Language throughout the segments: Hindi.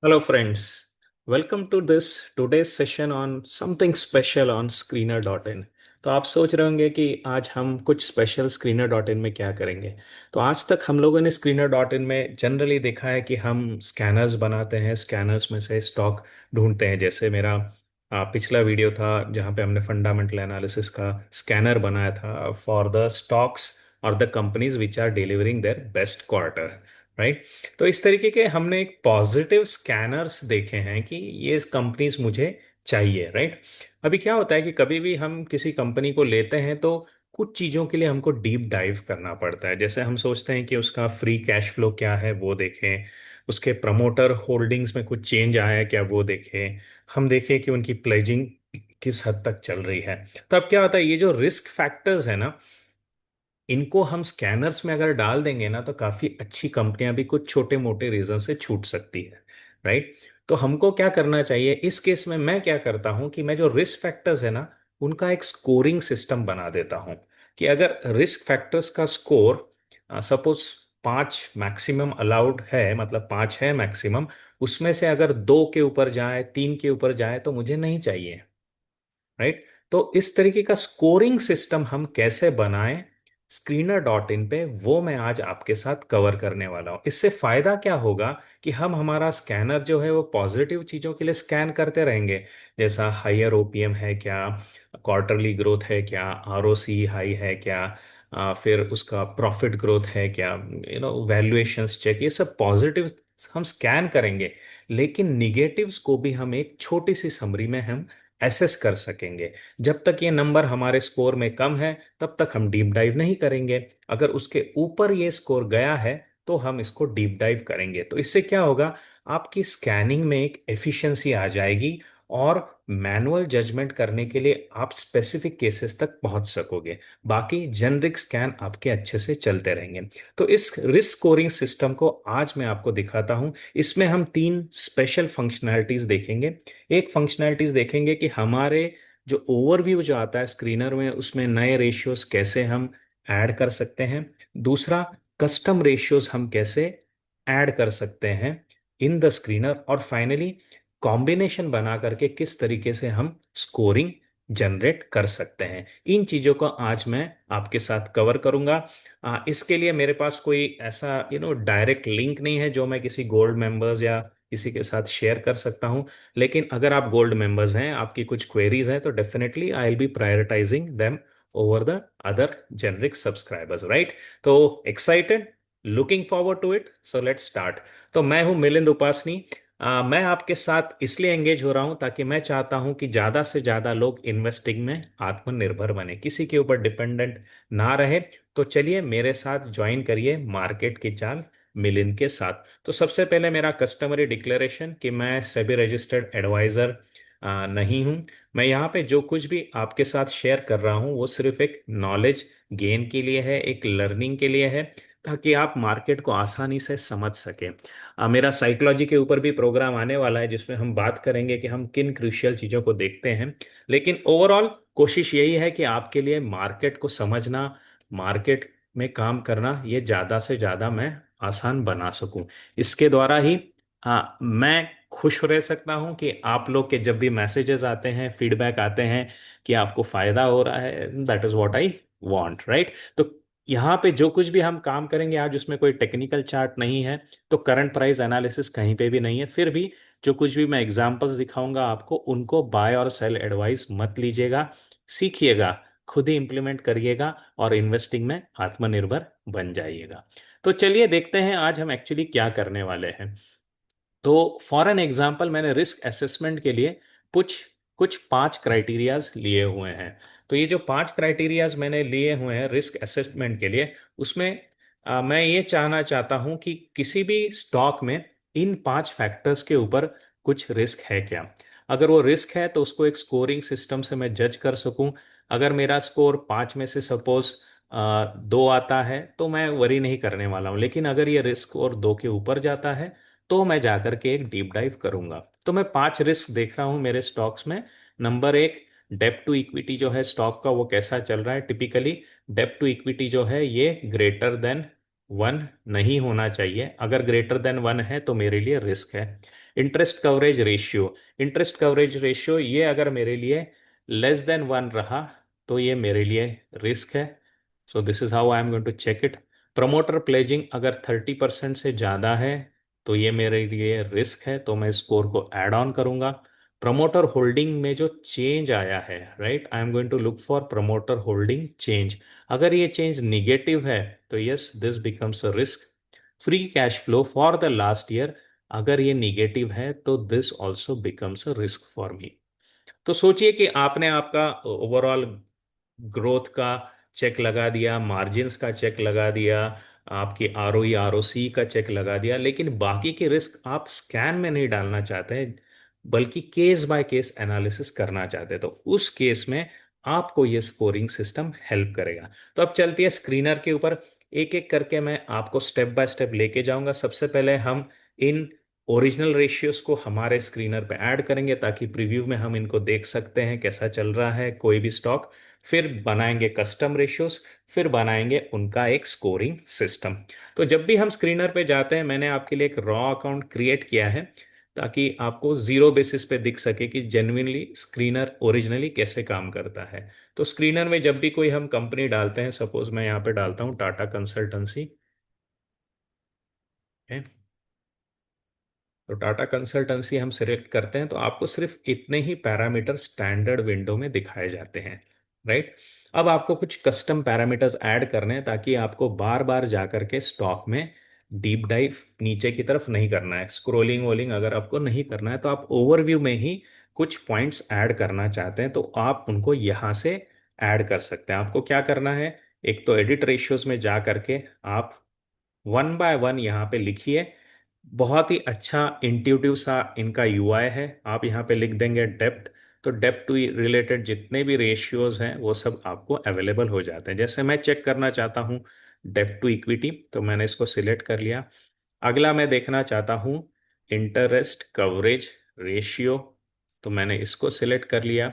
Hello, friends. Welcome to this today's session on something special on Screener.in. तो आप सोच रहे होंगे कि आज हम कुछ स्पेशल Screener.in में क्या करेंगे। तो आज तक हम लोगों ने Screener.in में जनरली देखा है कि हम स्कैनर्स बनाते हैं, स्कैनर्स में से स्टॉक ढूंढते हैं। जैसे मेरा पिछला वीडियो था जहाँ पे हमने फंडामेंटल एनालिसिस का स्कैनर बनाया था फॉर द स्टॉक्स और the companies which are delivering their best quarter, right. तो इस तरीके के हमने एक पॉजिटिव स्कैनर्स देखे हैं कि ये कंपनीज मुझे चाहिए, राइट। अभी क्या होता है कि कभी भी हम किसी कंपनी को लेते हैं तो कुछ चीज़ों के लिए हमको डीप डाइव करना पड़ता है। जैसे हम सोचते हैं कि उसका फ्री कैश फ्लो क्या है वो देखें, उसके प्रमोटर होल्डिंग्स में कुछ चेंज आया है क्या वो देखें, हम देखें कि उनकी प्लेजिंग किस हद तक चल रही है। तो अब क्या होता है, ये जो रिस्क फैक्टर्स है ना, इनको हम स्कैनर्स में अगर डाल देंगे ना तो काफी अच्छी कंपनियां भी कुछ छोटे मोटे रीजन से छूट सकती है, राइट। तो हमको क्या करना चाहिए इस केस में, मैं क्या करता हूं कि मैं जो रिस्क फैक्टर्स है ना उनका एक स्कोरिंग सिस्टम बना देता हूं कि अगर रिस्क फैक्टर्स का स्कोर सपोज 5 मैक्सिमम अलाउड है, मतलब 5 है मैक्सिमम, उसमें से अगर 2 के ऊपर जाए, 3 के ऊपर जाए तो मुझे नहीं चाहिए, राइट। तो इस तरीके का स्कोरिंग सिस्टम हम कैसे बनाएं Screener.in पे, वो मैं आज आपके साथ कवर करने वाला हूं। इससे फायदा क्या होगा कि हम हमारा स्कैनर जो है वो पॉजिटिव चीजों के लिए स्कैन करते रहेंगे। जैसा हायर ओपीएम है क्या, क्वार्टरली ग्रोथ है क्या, आरओसी हाई है क्या, फिर उसका प्रॉफिट ग्रोथ है क्या, वैल्यूएशंस चेक, ये सब पॉजिटिव हम स्कैन करेंगे। लेकिन निगेटिव्स को भी हम एक छोटी सी समरी में हम एसेस कर सकेंगे। जब तक ये नंबर हमारे स्कोर में कम है तब तक हम डीप डाइव नहीं करेंगे। अगर उसके ऊपर ये स्कोर गया है तो हम इसको डीप डाइव करेंगे। तो इससे क्या होगा, आपकी स्कैनिंग में एक एफिशिएंसी आ जाएगी और मैनुअल जजमेंट करने के लिए आप स्पेसिफिक केसेस तक पहुंच सकोगे। बाकी जेनरिक स्कैन आपके अच्छे से चलते रहेंगे। तो इस रिस्क स्कोरिंग सिस्टम को आज मैं आपको दिखाता हूं। इसमें हम 3 स्पेशल फंक्शनैलिटीज देखेंगे। एक फंक्शनैलिटीज देखेंगे कि हमारे जो ओवरव्यू जो आता है स्क्रीनर में, उसमें नए रेशियोज कैसे हम ऐड कर सकते हैं। दूसरा, कस्टम रेशियोज हम कैसे ऐड कर सकते हैं इन द स्क्रीनर। और फाइनली, कॉम्बिनेशन बना करके किस तरीके से हम स्कोरिंग जनरेट कर सकते हैं। इन चीजों को आज मैं आपके साथ कवर करूंगा। इसके लिए मेरे पास कोई ऐसा डायरेक्ट लिंक नहीं है जो मैं किसी गोल्ड मेंबर्स या किसी के साथ शेयर कर सकता हूं। लेकिन अगर आप गोल्ड मेंबर्स हैं, आपकी कुछ क्वेरीज हैं, तो definitely I will be prioritizing them over the other generic subscribers, right. तो excited, looking forward to it, so let's start. तो मैं हूं मिलिंद उपासनी। मैं आपके साथ इसलिए एंगेज हो रहा हूं ताकि मैं चाहता हूं कि ज्यादा से ज्यादा लोग इन्वेस्टिंग में आत्मनिर्भर बने, किसी के ऊपर डिपेंडेंट ना रहे। तो चलिए मेरे साथ ज्वाइन करिए मार्केट की चाल मिलिंद के साथ। तो सबसे पहले मेरा कस्टमरी डिक्लेरेशन कि मैं सेबी रजिस्टर्ड एडवाइजर नहीं हूं। मैं यहाँ पे जो कुछ भी आपके साथ शेयर कर रहा हूँ वो सिर्फ एक नॉलेज गेन के लिए है, एक लर्निंग के लिए है, ताकि आप मार्केट को आसानी से समझ सकें। मेरा साइकोलॉजी के ऊपर भी प्रोग्राम आने वाला है जिसमें हम बात करेंगे कि हम किन क्रूशियल चीज़ों को देखते हैं। लेकिन ओवरऑल कोशिश यही है कि आपके लिए मार्केट को समझना, मार्केट में काम करना, ये ज़्यादा से ज़्यादा मैं आसान बना सकूं। इसके द्वारा ही मैं खुश रह सकता हूं कि आप लोग के जब भी मैसेजेस आते हैं, फीडबैक आते हैं कि आपको फायदा हो रहा है, that is what I want, right. तो यहाँ पे जो कुछ भी हम काम करेंगे आज, उसमें कोई टेक्निकल चार्ट नहीं है, तो करंट प्राइस एनालिसिस कहीं पे भी नहीं है। फिर भी जो कुछ भी मैं एग्जांपल्स दिखाऊंगा आपको, उनको बाय और सेल एडवाइस मत लीजिएगा, सीखिएगा, खुद ही इंप्लीमेंट करिएगा और इन्वेस्टिंग में आत्मनिर्भर बन जाइएगा। तो चलिए देखते हैं आज हम एक्चुअली क्या करने वाले हैं। तो फॉर एन एग्जाम्पल, मैंने रिस्क असेसमेंट के लिए कुछ कुछ 5 क्राइटेरियाज लिए हुए हैं। तो ये जो 5 क्राइटेरियाज मैंने लिए हुए हैं रिस्क असेसमेंट के लिए, उसमें मैं ये चाहना चाहता हूं कि किसी भी स्टॉक में इन 5 फैक्टर्स के ऊपर कुछ रिस्क है क्या। अगर वो रिस्क है तो उसको एक स्कोरिंग सिस्टम से मैं जज कर सकूं। अगर मेरा स्कोर 5 में से सपोज 2 आता है तो मैं वरी नहीं करने वाला हूं। लेकिन अगर ये रिस्क और 2 के ऊपर जाता है तो मैं जाकर के एक डीप डाइव करूंगा। तो मैं 5 रिस्क देख रहा हूं मेरे स्टॉक्स में। नंबर 1, डेप्ट टू इक्विटी जो है स्टॉक का, वो कैसा चल रहा है। टिपिकली डेप्ट टू इक्विटी जो है ये ग्रेटर देन वन नहीं होना चाहिए, अगर ग्रेटर देन वन है तो मेरे लिए रिस्क है। Interest coverage ratio, interest coverage ratio ये अगर मेरे लिए लेस देन वन रहा तो ये मेरे लिए रिस्क है। So this is how I am going to check it. Promoter pledging अगर 30% से ज़्यादा है तो ये मेरे लिए रिस्क है, तो मैं स्कोर को ऐड ऑन करूंगा। प्रमोटर होल्डिंग में जो चेंज आया है, right, I am going to look for promoter holding change. अगर ये चेंज निगेटिव है तो yes this becomes a risk. Free cash flow for the last year, अगर ये निगेटिव है तो this also becomes a risk for me. तो सोचिए कि आपने आपका ओवरऑल ग्रोथ का चेक लगा दिया, मार्जिन्स का चेक लगा दिया, आपकी आरओई आरओसी का चेक लगा दिया, लेकिन बाकी के रिस्क आप स्कैन में नहीं डालना चाहते हैं, बल्कि केस बाय केस एनालिसिस करना चाहते हैं, तो उस केस में आपको ये स्कोरिंग सिस्टम हेल्प करेगा। तो अब चलती है स्क्रीनर के ऊपर, एक एक करके मैं आपको स्टेप बाय स्टेप लेके जाऊंगा। सबसे पहले हम इन ओरिजिनल रेशियोज को हमारे स्क्रीनर पे ऐड करेंगे ताकि प्रीव्यू में हम इनको देख सकते हैं कैसा चल रहा है कोई भी स्टॉक। फिर बनाएंगे कस्टम रेशियोज, फिर बनाएंगे उनका एक स्कोरिंग सिस्टम। तो जब भी हम स्क्रीनर पे जाते हैं, मैंने आपके लिए एक रॉ अकाउंट क्रिएट किया है ताकि आपको जीरो बेसिस पे दिख सके कि जेन्युइनली स्क्रीनर ओरिजिनली कैसे काम करता है। तो स्क्रीनर में जब भी कोई हम कंपनी डालते हैं, सपोज मैं यहाँ पे डालता हूँ टाटा कंसल्टेंसी, तो टाटा कंसल्टेंसी हम सिलेक्ट करते हैं तो आपको सिर्फ इतने ही पैरामीटर स्टैंडर्ड विंडो में दिखाए जाते हैं, राइट। अब आपको कुछ कस्टम पैरामीटर्स ऐड करने हैं ताकि आपको बार बार जा करके स्टॉक में डीप डाइव नीचे की तरफ नहीं करना है, स्क्रोलिंग वोलिंग अगर आपको नहीं करना है, तो आप ओवरव्यू में ही कुछ पॉइंट्स ऐड करना चाहते हैं तो आप उनको यहाँ से ऐड कर सकते हैं। आपको क्या करना है, एक तो एडिट रेशियोज में जा करके आप वन बाय वन यहाँ पे लिखिए। बहुत ही अच्छा इंट्यूटिव सा इनका यूआई है। आप यहाँ पे लिख देंगे डेप्ट, तो डेप्ट टू रिलेटेड जितने भी रेशियोज हैं वो सब आपको अवेलेबल हो जाते हैं। जैसे मैं चेक करना चाहता हूँ डेप्ट टू इक्विटी, तो मैंने इसको सिलेक्ट कर लिया। अगला मैं देखना चाहता हूँ इंटरेस्ट कवरेज रेशियो, तो मैंने इसको सिलेक्ट कर लिया।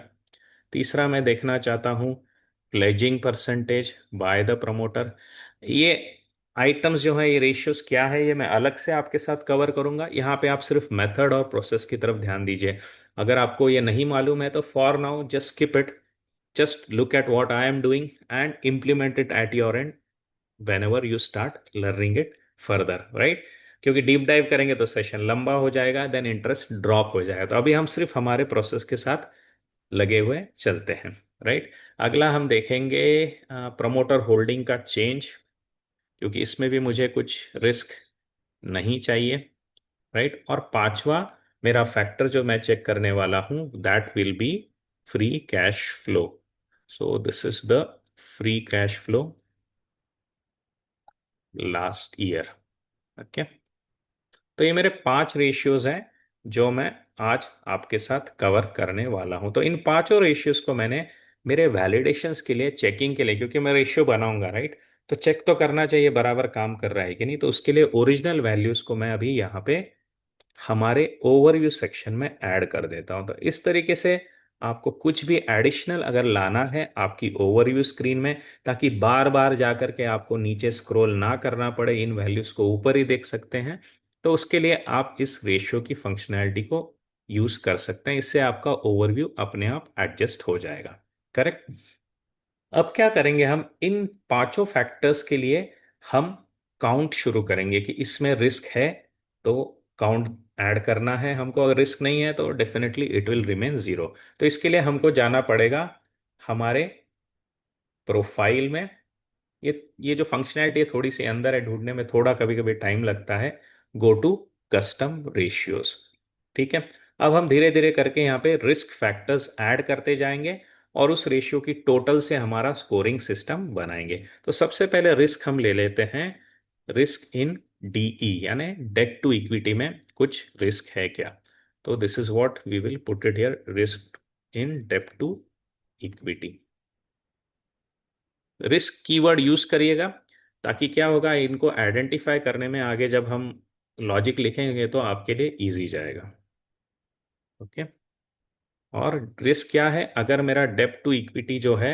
तीसरा मैं देखना चाहता हूँ pledging percentage by the promoter. ये आइटम्स जो है, ये रेशियोज क्या है, ये मैं अलग से आपके साथ कवर करूंगा। यहाँ पे आप सिर्फ मेथड और प्रोसेस की तरफ ध्यान दीजिए। अगर आपको ये नहीं मालूम है तो for now just skip it, just look at what I am doing and implement it at your and when ever you start learning it further, right. क्योंकि डीप डाइव करेंगे तो सेशन लंबा हो जाएगा, देन इंटरेस्ट ड्रॉप हो जाएगा। तो अभी हम सिर्फ हमारे प्रोसेस के साथ लगे हुए चलते हैं, राइट। अगला हम देखेंगे प्रमोटर होल्डिंग का चेंज, क्योंकि इसमें भी मुझे कुछ रिस्क नहीं चाहिए, राइट। और पांचवा मेरा फैक्टर जो मैं चेक करने वाला हूं that will B free cash flow. So this is the free cash flow last year, okay. तो ये मेरे पांच रेशियोज हैं जो मैं आज आपके साथ कवर करने वाला हूं। तो इन पांचों रेशियोज को मैंने मेरे वैलिडेशंस के लिए, चेकिंग के लिए, क्योंकि मैं रेशियो बनाऊंगा, राइट, तो चेक तो करना चाहिए बराबर काम कर रहा है कि नहीं। तो उसके लिए ओरिजिनल वैल्यूज को मैं अभी यहाँ पे हमारे ओवरव्यू सेक्शन में ऐड कर देता हूं। तो इस तरीके से आपको कुछ भी एडिशनल अगर लाना है आपकी ओवरव्यू स्क्रीन में, ताकि बार बार जाकर के आपको नीचे स्क्रॉल ना करना पड़े, इन वैल्यूज को ऊपर ही देख सकते हैं, तो उसके लिए आप इस रेशियो की फंक्शनैलिटी को यूज कर सकते हैं। इससे आपका ओवरव्यू अपने आप एडजस्ट हो जाएगा, करेक्ट। अब क्या करेंगे, हम इन पांचों फैक्टर्स के लिए हम काउंट शुरू करेंगे कि इसमें रिस्क है तो काउंट ऐड करना है हमको, अगर रिस्क नहीं है तो definitely it will remain zero. तो इसके लिए हमको जाना पड़ेगा हमारे प्रोफाइल में। ये जो फंक्शनैलिटी है थोड़ी सी अंदर है, ढूंढने में थोड़ा कभी कभी टाइम लगता है। गो टू कस्टम रेशियोज, ठीक है। अब हम धीरे धीरे करके यहाँ पे रिस्क फैक्टर्स ऐड करते जाएंगे और उस रेशियो की टोटल से हमारा स्कोरिंग सिस्टम बनाएंगे। तो सबसे पहले रिस्क हम ले लेते हैं, रिस्क इन डीई यानी डेट टू इक्विटी में कुछ रिस्क है क्या। तो this is what we will put it here, risk in debt to equity. Risk keyword use करिएगा ताकि क्या होगा, इनको आइडेंटिफाई करने में आगे जब हम लॉजिक लिखेंगे तो आपके लिए इजी जाएगा, ओके। और रिस्क क्या है, अगर मेरा डेब्ट टू इक्विटी जो है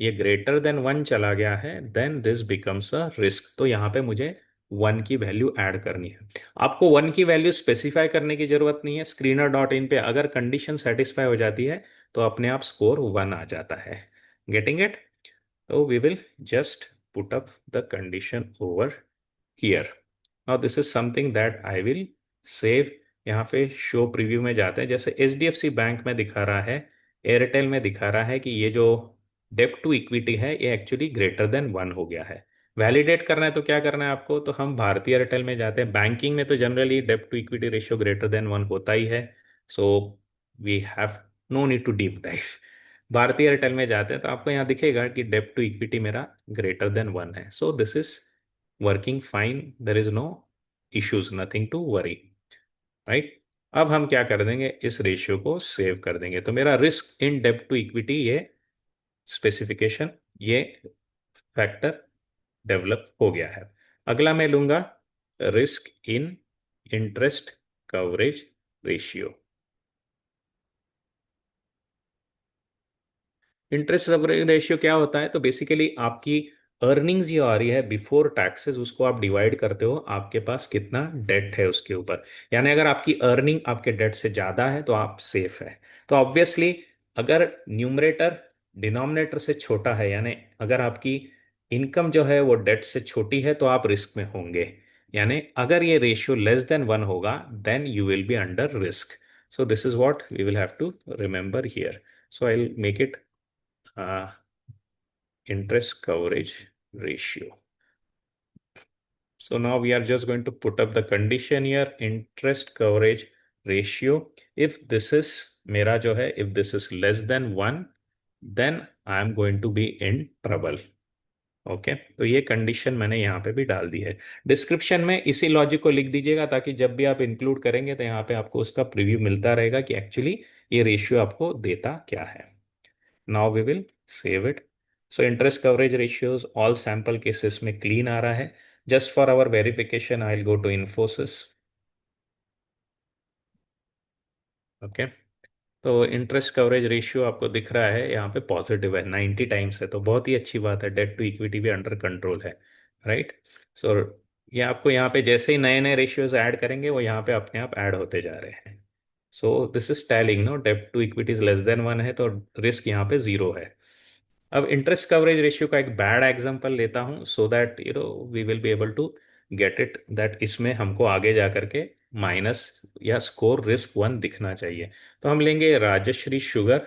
ये ग्रेटर देन वन चला गया है, then this becomes a risk. तो यहाँ पे मुझे वन की वैल्यू ऐड करनी है। आपको वन की वैल्यू स्पेसिफाई करने की जरूरत नहीं है। स्क्रीनर डॉट इन पे अगर कंडीशन सेटिस्फाई हो जाती है तो अपने आप स्कोर वन आ जाता है। Getting it? तो we will just put up the condition over here. Now this is something that I will save. यहाँ पे शो प्रीव्यू में जाते हैं, जैसे एचडीएफसी बैंक में दिखा रहा है, एयरटेल में दिखा रहा है कि ये जो डेब्ट टू इक्विटी है ये एक्चुअली ग्रेटर देन वन हो गया है। वैलिडेट करना है तो क्या करना है आपको, तो हम भारतीय एयरटेल में जाते हैं। बैंकिंग में तो जनरली डेब्ट to equity ratio greater than one होता ही है। So we have no need to deep dive. Bharti Airtel में जाते हैं तो आपको यहाँ दिखेगा कि डेब्ट टू इक्विटी मेरा ग्रेटर देन वन है। So this is working fine, there is no issues, nothing to worry, right. अब हम क्या कर देंगे, इस रेशियो को सेव कर देंगे। तो मेरा रिस्क इन डेब्ट टू इक्विटी, ये स्पेसिफिकेशन, ये फैक्टर डेवलप हो गया है। अगला मैं लूंगा risk in interest coverage ratio. Interest coverage ratio क्या होता है, तो बेसिकली आपकी अर्निंग्स जो आ रही है बिफोर टैक्सेस, उसको आप डिवाइड करते हो आपके पास कितना डेट है उसके ऊपर। यानी अगर आपकी अर्निंग आपके डेट से ज्यादा है तो आप सेफ है। तो ऑब्वियसली अगर न्यूमरेटर डिनोमिनेटर से छोटा है, यानी अगर आपकी इनकम जो है वो डेट से छोटी है, तो आप रिस्क में होंगे। यानी अगर ये रेशियो लेस देन वन होगा then you will be under risk. So this is what we will have to remember here. So I will make it interest coverage ratio. So now we are just going to put up the condition here, interest coverage ratio. If this is मेरा जो है, if this is less than one, then I am going to be in trouble. Okay तो ये कंडीशन मैंने यहाँ पे भी डाल दी है। डिस्क्रिप्शन में इसी लॉजिक को लिख दीजिएगा ताकि जब भी आप इंक्लूड करेंगे तो यहाँ पे आपको उसका प्रीव्यू मिलता रहेगा कि एक्चुअली ये रेशियो आपको देता क्या है। Now we will save it. So interest coverage ratios all sample cases में क्लीन आ रहा है। Just for our verification I will go to Infosys. Okay तो इंटरेस्ट कवरेज रेशियो आपको दिख रहा है यहाँ पे पॉजिटिव है, 90 टाइम्स है, तो बहुत ही अच्छी बात है। डेट टू इक्विटी भी अंडर कंट्रोल है, राइट। सो ये आपको यहाँ पे जैसे ही नए नए रेशियोज ऐड करेंगे वो यहाँ पे अपने आप ऐड होते जा रहे हैं। So this is telling no debt to equity is less than one है तो रिस्क यहाँ पे जीरो है। अब इंटरेस्ट कवरेज रेशियो का एक बैड एग्जांपल लेता हूं so that we will be able to get it that इसमें हमको आगे जा करके माइनस या स्कोर रिस्क वन दिखना चाहिए। तो हम लेंगे राजश्री शुगर,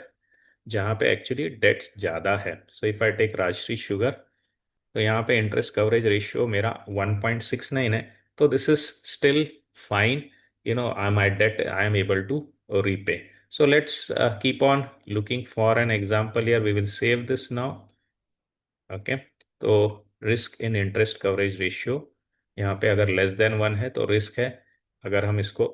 जहां पे एक्चुअली डेट ज़्यादा है। So if I take Rajshree sugar, तो यहाँ पे इंटरेस्ट कवरेज रेशियो मेरा 1.69 है। तो this is still fine, I my debt I am able to repay. So let's keep on looking for an example here. We will save this now. Okay. तो risk in interest coverage ratio, यहाँ पे अगर लेस देन वन है तो रिस्क है। अगर हम इसको,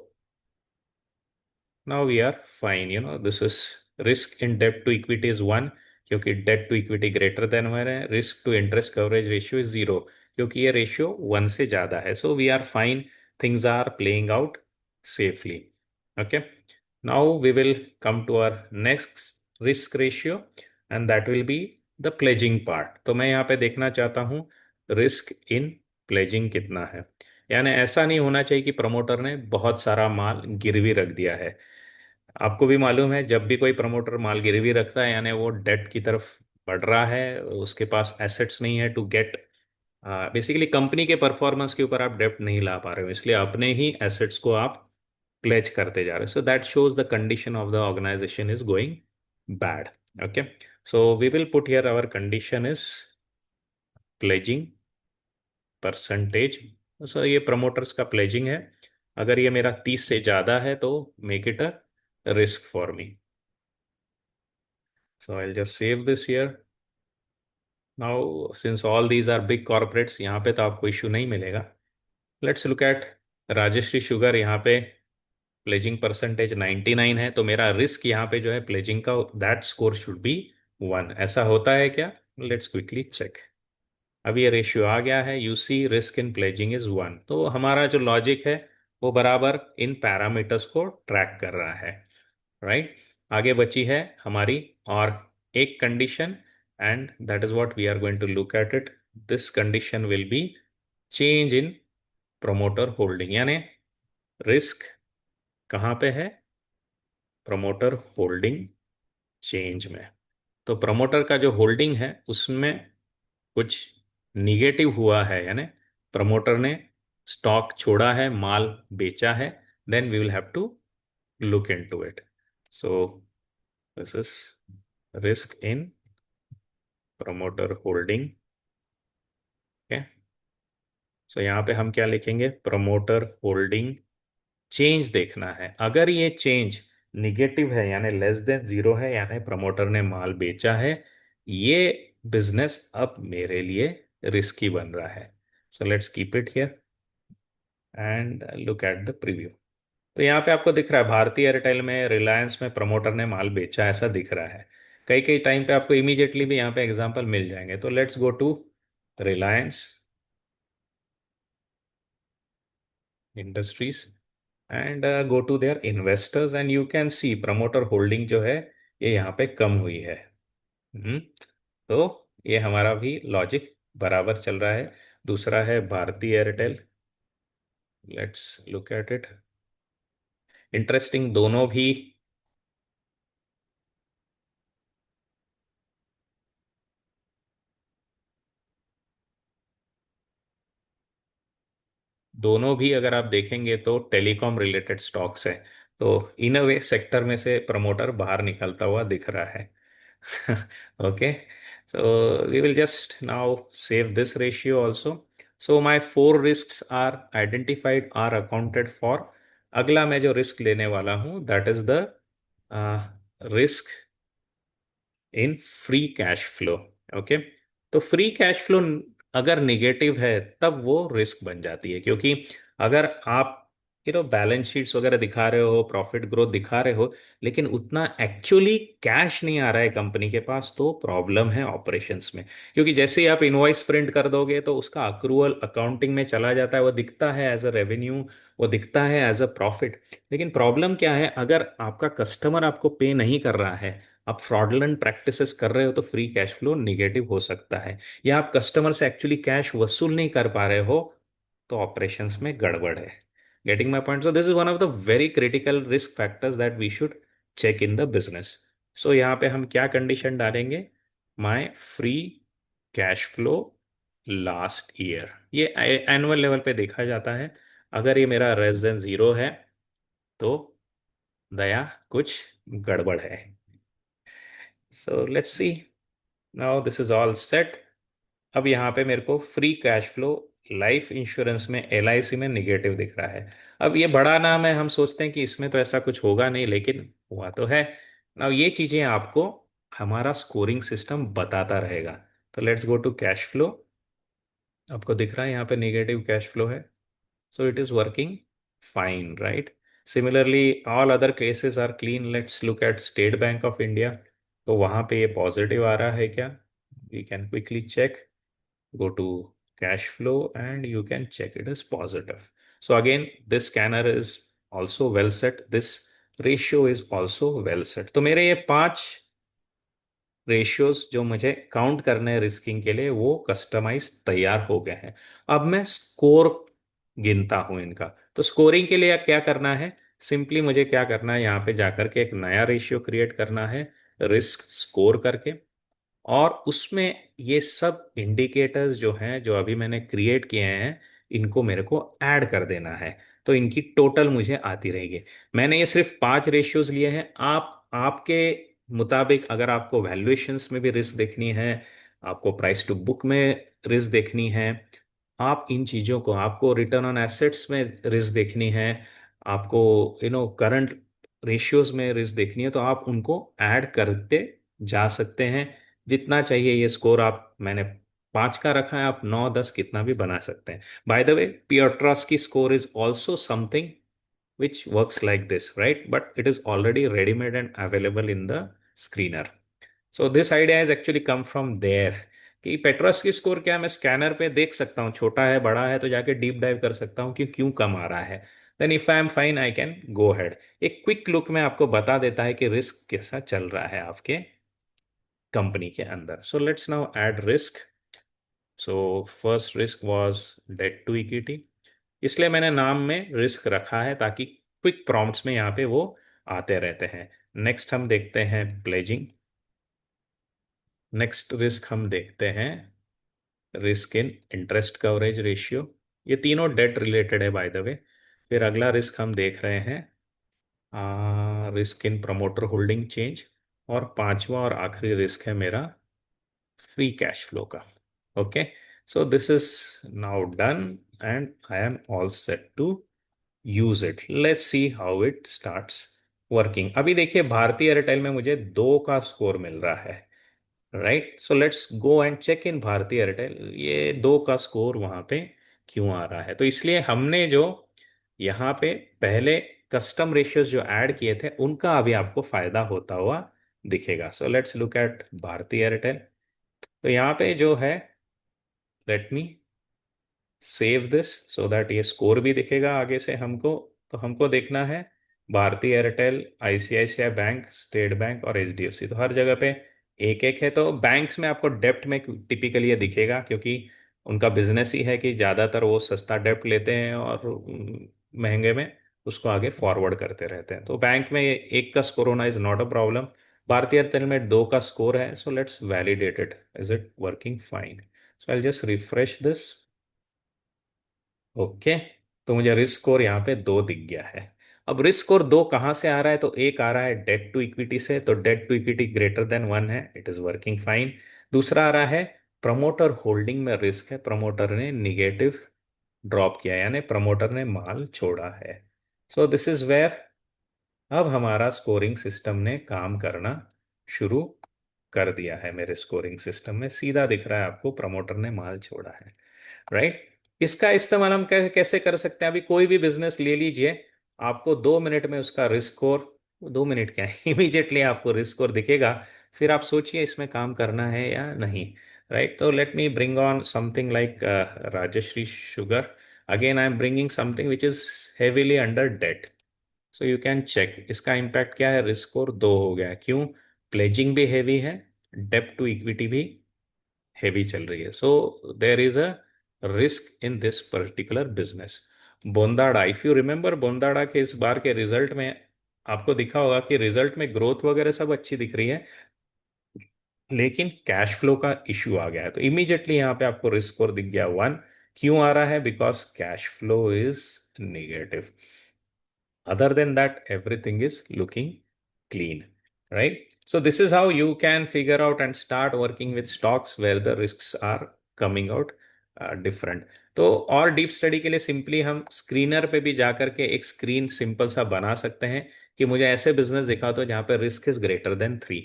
now we are fine, this is risk in debt to equity is one, क्योंकि debt to equity greater than one है। Risk to interest coverage ratio is zero, क्योंकि ये रेशियो वन से ज्यादा है। So we are fine, things are playing out safely. Okay now we will come to our next risk ratio and that will be the pledging part. तो मैं यहाँ पे देखना चाहता हूँ रिस्क इन प्लेजिंग कितना है। यानी ऐसा नहीं होना चाहिए कि प्रमोटर ने बहुत सारा माल गिरवी रख दिया है। आपको भी मालूम है जब भी कोई प्रमोटर माल गिरवी रखता है यानी वो डेट की तरफ बढ़ रहा है, उसके पास एसेट्स नहीं है टू गेट, बेसिकली कंपनी के परफॉर्मेंस के ऊपर आप डेप्ट नहीं ला पा रहे हो, इसलिए अपने ही एसेट्स को आप प्लेज करते जा रहे हो। So that shows the condition of the organization is going bad. Okay so we will put here our condition is pledging percentage. सो ये प्रमोटर्स का प्लेजिंग है। अगर ये मेरा 30 से ज्यादा है तो make it a risk for me. So I just save this here. Now since all these are big corporates, यहाँ पे तो आपको इश्यू नहीं मिलेगा। Let's look at Rajshree sugar. यहाँ पे प्लेजिंग परसेंटेज 99 है, तो मेरा रिस्क यहाँ पे जो है प्लेजिंग का, that score should be one. ऐसा होता है क्या? Let's quickly check. अब ये रेशियो आ गया है, you see risk in pledging is one. तो हमारा जो लॉजिक है वो बराबर इन पैरामीटर्स को ट्रैक कर रहा है, राइट। आगे बची है हमारी और एक condition, and that is what we are going to look at it. This condition will be change in promoter holding, यानी रिस्क कहाँ पे है? प्रमोटर होल्डिंग चेंज में। तो प्रमोटर का जो होल्डिंग है उसमें कुछ निगेटिव हुआ है, यानी प्रमोटर ने स्टॉक छोड़ा है, माल बेचा है, then we will have to look into it. So this is risk in promoter holding. Okay, so यहाँ पे हम क्या लिखेंगे? प्रमोटर होल्डिंग चेंज देखना है। अगर ये चेंज निगेटिव है यानी लेस देन जीरो है, यानी प्रमोटर ने माल बेचा है, ये बिजनेस अब मेरे लिए रिस्की बन रहा है। So let's keep it here and look at the preview. तो यहाँ पे आपको दिख रहा है भारती एयरटेल में, रिलायंस में प्रमोटर ने माल बेचा, ऐसा दिख रहा है। कई कई टाइम पे आपको इमीडिएटली भी यहाँ पे एग्जांपल मिल जाएंगे। तो let's go to Reliance industries and go to their investors and you can see promoter holding जो है ये यहाँ पे कम हुई है। हम्म, तो ये हमारा भी लॉजिक बराबर चल रहा है। दूसरा है Bharti Airtel, let's look at it. Interesting, दोनों भी अगर आप देखेंगे तो टेलीकॉम रिलेटेड स्टॉक्स हैं। तो इन अ वे सेक्टर में से प्रमोटर बाहर निकलता हुआ दिख रहा है। Okay, so we will just now save this ratio also. So my four risks are identified, are accounted for. अगला मैं जो रिस्क लेने वाला हूं that is the risk in free cash flow. Okay, तो फ्री कैश फ्लो अगर निगेटिव है तब वो रिस्क बन जाती है, क्योंकि अगर आप बैलेंस शीट्स वगैरह दिखा रहे हो, प्रॉफिट ग्रोथ दिखा रहे हो, लेकिन उतना एक्चुअली कैश नहीं आ रहा है कंपनी के पास, तो प्रॉब्लम है ऑपरेशंस में। क्योंकि जैसे ही आप इनवॉइस प्रिंट कर दोगे तो उसका अक्रूवल अकाउंटिंग में चला जाता है, वो दिखता है एज अ रेवेन्यू, वो दिखता है एज अ प्रॉफिट। लेकिन प्रॉब्लम क्या है, अगर आपका कस्टमर आपको पे नहीं कर रहा है, आप फ्रॉडलेंट प्रैक्टिसेस कर रहे हो, तो फ्री कैश फ्लो निगेटिव हो सकता है। या आप कस्टमर से एक्चुअली कैश वसूल नहीं कर पा रहे हो, तो ऑपरेशंस में गड़बड़ है। Getting my point? So this is one of the very critical risk factors that we should check in the business. सो यहाँ पे हम क्या कंडीशन डालेंगे? My free cash flow last year, ये एनुअल लेवल पे देखा जाता है। अगर ये मेरा लेस देन जीरो है तो दया कुछ गड़बड़ है। So let's see, now this is all set. अब यहाँ पे मेरे को free cash flow life insurance में, एलआईसी में निगेटिव दिख रहा है। अब ये बड़ा नाम है, हम सोचते हैं कि इसमें तो ऐसा कुछ होगा नहीं, लेकिन हुआ तो है। नाउ ये चीजें आपको हमारा स्कोरिंग सिस्टम बताता रहेगा। तो let's go to cash flow. आपको दिख रहा है यहाँ पे निगेटिव कैश फ्लो है, so it is working fine, right? Similarly all other cases are clean. Let's look at State Bank of India. तो वहां पे ये पॉजिटिव आ रहा है क्या? We can quickly check. Go to cash flow and you can check it as positive. So again, this scanner is also well set. This ratio is also well set. तो मेरे ये 5 रेशियोज जो मुझे काउंट करने हैं रिस्किंग के लिए, वो कस्टमाइज तैयार हो गए हैं। अब मैं स्कोर गिनता हूं इनका। तो स्कोरिंग के लिए क्या करना है? सिंपली मुझे क्या करना है, यहाँ पे जाकर के एक नया रेशियो क्रिएट करना है, रिस्क स्कोर करके। और उसमें ये सब इंडिकेटर्स जो हैं, जो अभी मैंने क्रिएट किए हैं, इनको मेरे को ऐड कर देना है। तो इनकी टोटल मुझे आती रहेगी। मैंने ये सिर्फ 5 रेशियोज लिए हैं। आप आपके मुताबिक, अगर आपको वैल्यूएशंस में भी रिस्क देखनी है, आपको प्राइस टू बुक में रिस्क देखनी है, आप इन चीज़ों को, आपको रिटर्न ऑन एसेट्स में रिस्क देखनी है, आपको करंट रेशियोज में रिस्क देखनी है, तो आप उनको ऐड करते जा सकते हैं। जितना चाहिए ये स्कोर आप, मैंने 5 का रखा है, आप 9 10 कितना भी बना सकते हैं। बाय द वे, पियोट्रॉस की score is also something which works like this, right? But it is already ready made and available in the screener. So this idea has actually come from there कि पेट्रोस की स्कोर क्या है, मैं स्कैनर पे देख सकता हूँ, छोटा है बड़ा है, तो जाके डीप डाइव कर सकता हूँ कि क्यों कम आ रहा है। Then if I am fine I can go head. एक क्विक लुक में आपको बता देता है कि रिस्क कैसा चल रहा है आपके कंपनी के अंदर। So let's now add risk. So first risk was debt to equity, इसलिए मैंने नाम में रिस्क रखा है ताकि क्विक प्रॉम्प्ट्स में यहाँ पे वो आते रहते हैं। नेक्स्ट हम देखते हैं प्लेजिंग। नेक्स्ट रिस्क हम देखते हैं risk in interest coverage ratio. ये तीनों डेट रिलेटेड है बाय द वे। फिर अगला रिस्क हम देख रहे हैं risk in promoter holding change. और पांचवा और आखिरी रिस्क है मेरा फ्री कैश फ्लो का। Okay, so this is now done and I am all set to use it. Let's see how it starts working. अभी देखिए भारतीय एयरटेल में मुझे 2 का स्कोर मिल रहा है, right. So let's go and check in Bharti Airtel, ये 2 का स्कोर वहां पे क्यों आ रहा है। तो इसलिए हमने जो यहाँ पे पहले कस्टम रेशियोज जो ऐड किए थे उनका अभी आपको फायदा होता हुआ दिखेगा। सो लेट्स लुक एट भारतीय एयरटेल। तो यहाँ पे जो है, let me save this so that ये स्कोर भी दिखेगा आगे से हमको। तो हमको देखना है भारतीय Airtel, ICICI bank, state bank और एचडीएफसी, तो हर जगह पे एक एक है। तो बैंक्स में आपको डेप्ट में टिपिकली ये दिखेगा क्योंकि उनका बिजनेस ही है कि ज़्यादातर वो सस्ता डेप्ट लेते हैं और महंगे में उसको आगे फॉरवर्ड करते रहते हैं। तो बैंक में ये 1 का स्कोर होना इज नॉट अ प्रॉब्लम। भारतीय एयरटेल में 2 का स्कोर है। So let's validate it, is it working fine. So I just refresh this. Okay, तो मुझे रिस्क स्कोर यहाँ पे 2 दिख गया है। अब रिस्क स्कोर 2 कहाँ से आ रहा है, तो एक आ रहा है डेट टू इक्विटी से, तो debt to equity greater than 1 है, इट इज वर्किंग फाइन। दूसरा आ रहा है प्रमोटर होल्डिंग में रिस्क है, प्रमोटर ने निगेटिव ड्रॉप किया यानी प्रमोटर ने माल छोड़ा है। सो दिस इज वेयर अब हमारा स्कोरिंग सिस्टम ने काम करना शुरू कर दिया है। मेरे स्कोरिंग सिस्टम में सीधा दिख रहा है आपको प्रमोटर ने माल छोड़ा है, राइट। इसका इस्तेमाल हम कैसे कर सकते हैं, अभी कोई भी बिजनेस ले लीजिए, आपको 2 मिनट में उसका रिस्क स्कोर, 2 मिनट क्या है इमीजिएटली आपको रिस्क स्कोर दिखेगा। फिर आप सोचिए इसमें काम करना है या नहीं, राइट। तो let me bring on something like Rajshree sugar. Again I am bringing something which is heavily under debt. So you can check इसका इम्पैक्ट क्या है। रिस्क स्कोर 2 हो गया, क्यों? प्लेजिंग भी हेवी है, डेप्ट टू इक्विटी भी हेवी चल रही है। So there is a risk in this particular business. Bondada, if you remember Bondada के इस बार के रिजल्ट में आपको दिखा होगा कि रिजल्ट में ग्रोथ वगैरह सब अच्छी दिख रही है, लेकिन कैश फ्लो का इश्यू आ गया है। तो इमीडिएटली यहाँ पे आपको रिस्क स्कोर दिख गया 1। क्यों आ रहा है? Because cash flow is negative. Other than that, everything is looking clean, right? So this is how you can figure out and start working with stocks where the risks are coming out different. तो और डीप स्टडी के लिए सिंपली हम स्क्रीनर पे भी जाकर के एक स्क्रीन सिंपल सा बना सकते हैं कि मुझे ऐसे बिजनेस दिखा दो जहाँ पे risk is greater than 3।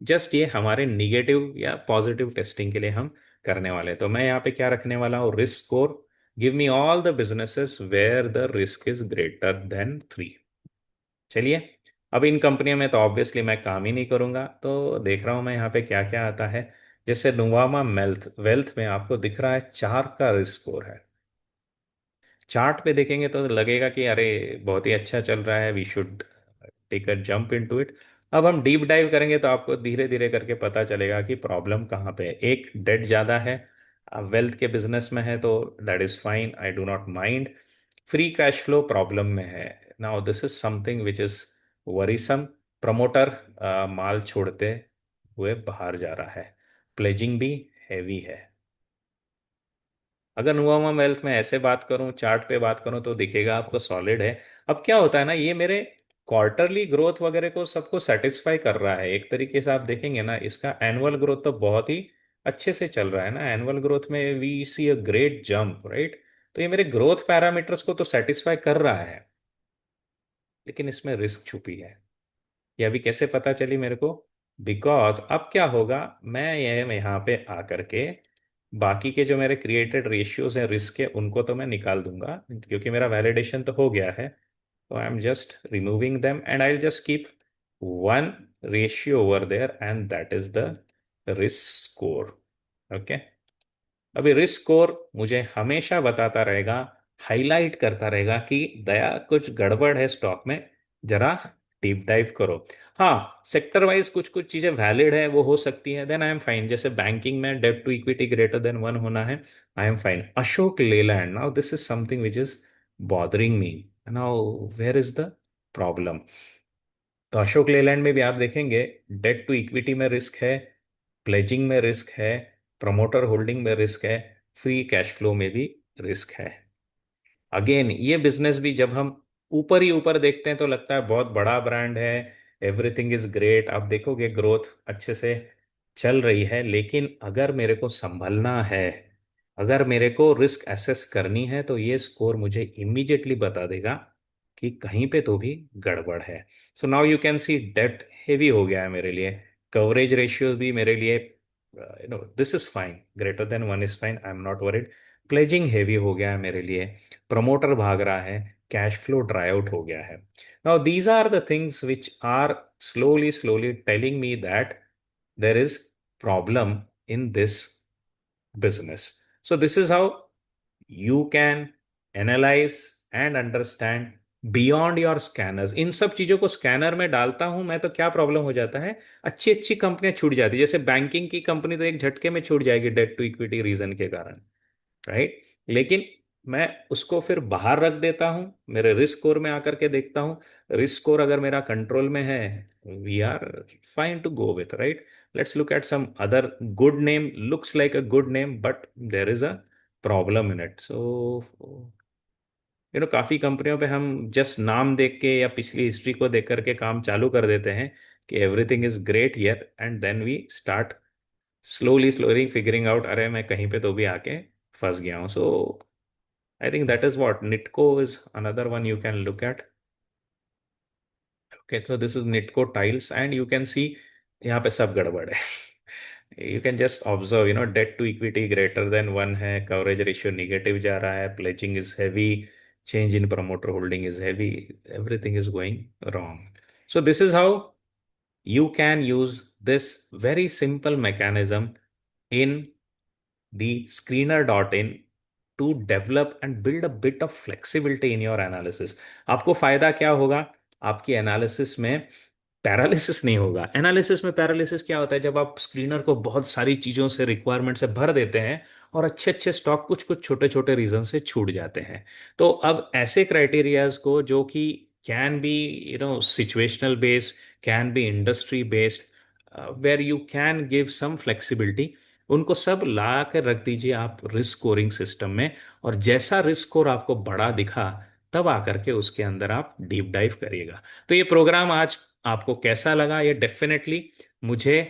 Just ये हमारे निगेटिव या पॉजिटिव टेस्टिंग के लिए हम करने वाले हैं। तो मैं यहाँ पे क्या रखने वाला हूँ, risk score, give me all the businesses where the risk is greater than 3। चलिए, अब इन कंपनियों में तो ऑब्वियसली मैं काम ही नहीं करूंगा, तो देख रहा हूं मैं यहाँ पे क्या क्या आता है। जैसे नुवामा वेल्थ वेल्थ में आपको दिख रहा है 4 का रिस्क स्कोर है। चार्ट पे देखेंगे तो लगेगा कि अरे बहुत ही अच्छा चल रहा है, we should take a jump into it. अब हम डीप डाइव करेंगे तो आपको धीरे धीरे करके पता चलेगा कि प्रॉब्लम कहाँ पे है। एक, डेट ज़्यादा है, वेल्थ के बिजनेस में है तो that is fine, I do not mind. Free cash flow problem में है, now this is something which is worrisome. Promoter माल छोड़ते हुए बाहर जा रहा है, प्लेजिंग भी हैवी है। अगर नुवामा वेल्थ में ऐसे बात करूं, चार्ट पे बात करूं तो दिखेगा आपको सॉलिड है। अब क्या होता है ना, ये मेरे क्वार्टरली ग्रोथ वगैरह को सबको सेटिस्फाई कर रहा है। एक तरीके से आप देखेंगे ना, इसका एनुअल ग्रोथ तो बहुत ही अच्छे से चल रहा है ना। एनुअल ग्रोथ में we see a great jump, right. तो ये मेरे ग्रोथ पैरामीटर्स को तो सेटिस्फाई कर रहा है, लेकिन इसमें रिस्क छुपी है। ये अभी कैसे पता चली मेरे को? बिकॉज अब क्या होगा, मैं यहाँ पे आकर के बाकी के जो मेरे क्रिएटेड रेशियोज हैं रिस्क के, उनको तो मैं निकाल दूंगा क्योंकि मेरा वैलिडेशन तो हो गया है। तो I am just removing them and I will just keep one ratio over there and that is the risk score. Okay, अभी रिस्क स्कोर मुझे हमेशा बताता रहेगा, हाईलाइट करता रहेगा कि दया कुछ गड़बड़ है स्टॉक में, जरा डीप डाइव करो। हाँ, सेक्टर वाइज कुछ कुछ चीजें वैलिड है, वो हो सकती है, देन आई एम फाइन। जैसे बैंकिंग में debt to equity greater than one होना है, I am fine. Ashok Leyland, now this is something which is bothering me. Now where is the problem? तो अशोक लेलैंड में भी आप देखेंगे डेट टू इक्विटी में रिस्क है, प्लेजिंग में रिस्क है, प्रमोटर होल्डिंग में रिस्क है, फ्री कैश फ्लो में भी रिस्क है। अगेन ये बिजनेस भी जब हम ऊपर ही ऊपर देखते हैं तो लगता है बहुत बड़ा ब्रांड है, एवरीथिंग इज ग्रेट, आप देखोगे ग्रोथ अच्छे से चल रही है, लेकिन अगर मेरे को संभलना है, अगर मेरे को रिस्क एसेस करनी है, तो ये स्कोर मुझे इमीडिएटली बता देगा कि कहीं पे तो भी गड़बड़ है। So now you can see debt heavy हो गया है मेरे लिए, कवरेज रेशियो भी मेरे लिए, this is fine, greater than one is fine, I am not worried. Pledging heavy हो गया है मेरे लिए, प्रमोटर भाग रहा है, कैश फ्लो ड्राई आउट हो गया है। Now these are the things which are slowly slowly telling me that there is problem in this business. So this is how you can analyze and understand beyond your scanners. इन सब चीजों को स्कैनर में डालता हूं मैं तो क्या प्रॉब्लम हो जाता है, अच्छी अच्छी कंपनियां छूट जाती है। जैसे बैंकिंग की कंपनी तो एक झटके में छूट जाएगी डेट टू इक्विटी रीजन के कारण, राइट? लेकिन मैं उसको फिर बाहर रख देता हूं, मेरे रिस्क स्कोर में आकर के देखता हूं, रिस्क स्कोर अगर मेरा कंट्रोल में है, we are fine to go with, right? Let's look at some other good name, looks like a good name but there is a problem in it. So काफी कंपनियों पे हम जस्ट नाम देख के या पिछली हिस्ट्री को देख करके काम चालू कर देते हैं कि everything is great here, and then we start slowly slowly figuring out, अरे मैं कहीं पे तो भी आके फंस गया हूँ। सो I think that is what Nitco is another one you can look at. Okay, so this is Nitco tiles, and you can see यहाँ पे सब गड़बड़ है। You can just observe, debt to equity greater than one है, coverage ratio negative जा रहा है, pledging is heavy, change in promoter holding is heavy, everything is going wrong. So this is how you can use this very simple mechanism in the screener.in to develop and build a bit of flexibility in your analysis. आपको फायदा क्या होगा? आपकी एनालिसिस में पैरालिसिस नहीं होगा। एनालिसिस में पैरालिसिस क्या होता है? जब आप स्क्रीनर को बहुत सारी चीजों से, रिक्वायरमेंट से भर देते हैं और अच्छे अच्छे स्टॉक कुछ कुछ छोटे छोटे रीजन से छूट जाते हैं। तो अब ऐसे क्राइटेरियाज को जो कि can be situational based, can be industry based, where you can give some flexibility, उनको सब ला कर रख दीजिए आप रिस्क स्कोरिंग सिस्टम में। और जैसा रिस्क स्कोर आपको बड़ा दिखा, तब आकर के उसके अंदर आप डीप डाइव करिएगा। तो ये प्रोग्राम आज आपको कैसा लगा, ये डेफिनेटली मुझे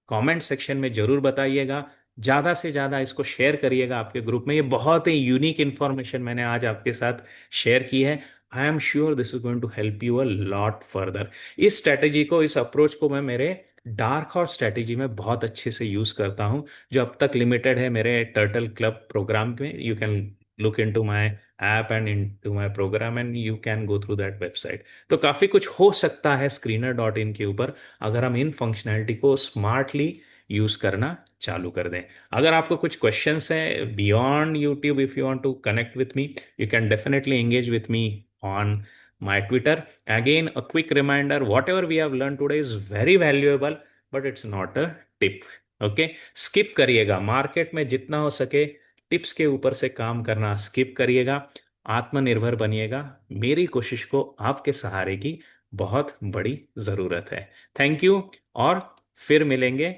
कमेंट सेक्शन में जरूर बताइएगा। ज़्यादा से ज़्यादा इसको शेयर करिएगा आपके ग्रुप में। ये बहुत ही यूनिक इन्फॉर्मेशन मैंने आज आपके साथ शेयर की है। I am sure this is going to help you a lot further. इस स्ट्रैटेजी को, इस अप्रोच को मैं मेरे डार्क हॉर्स स्ट्रैटेजी में बहुत अच्छे से यूज़ करता हूँ, जो अब तक लिमिटेड है मेरे टर्टल क्लब प्रोग्राम में। You can look into my app and into my programme, and you can go through that website. तो काफ़ी कुछ हो सकता है screener.in के ऊपर, अगर हम इन फंक्शनैलिटी को स्मार्टली यूज करना चालू कर दें। अगर आपको कुछ क्वेश्चंस हैं beyond YouTube, if you want to connect with me, you can definitely engage with me on my Twitter. Again, a quick reminder, whatever we have learned today is very valuable, but it's not a tip. Okay, skip करिएगा, मार्केट में जितना हो सके टिप्स के ऊपर से काम करना स्किप करिएगा, आत्मनिर्भर बनिएगा। मेरी कोशिश को आपके सहारे की बहुत बड़ी जरूरत है। थैंक यू, और फिर मिलेंगे